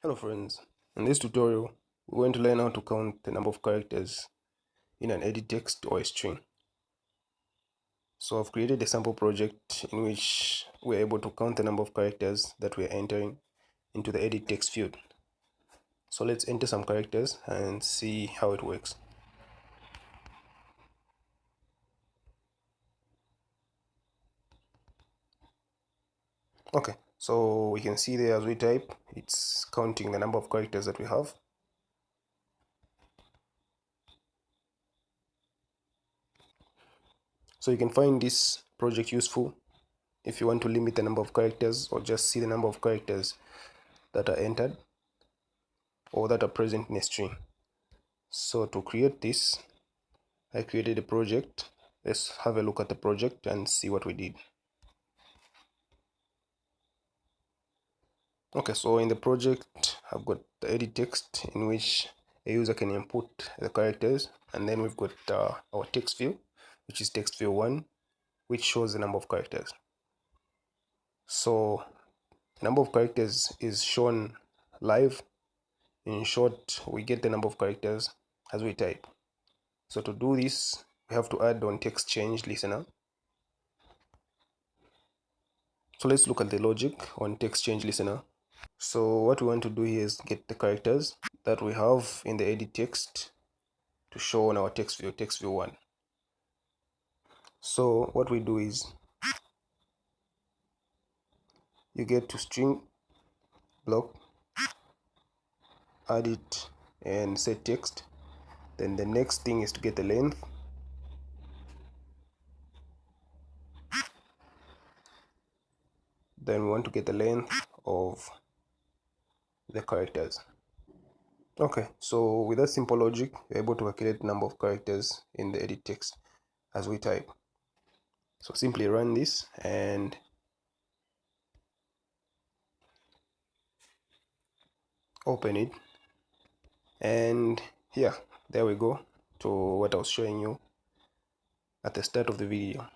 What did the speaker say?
Hello friends, in this tutorial we're going to learn how to count the number of characters in an edit text or a string. So I've created a sample project in which we're able to count the number of characters that we're entering into the edit text field. So let's enter some characters and see how it works. Okay, so we can see there as we type, it's counting the number of characters that we have. So you can find this project useful if you want to limit the number of characters or just see the number of characters that are entered or that are present in a string. So to create this, I created a project. Let's have a look at the project and see what we did. Okay, so in the project, I've got the edit text in which a user can input the characters, and then we've got our text view, which is text view 1, which shows the number of characters. So the number of characters is shown live. In short, we get the number of characters as we type. So to do this, we have to add on text change listener. So let's look at the logic on text change listener. So what we want to do here is get the characters that we have in the edit text to show on our text view 1. So what we do is you get to string block, add it and set text. Then the next thing is to get the length. Then we want to get the length of the characters. Okay, so with that simple logic, we're able to calculate the number of characters in the edit text as we type. So simply run this and open it, and yeah, there we go to what I was showing you at the start of the video.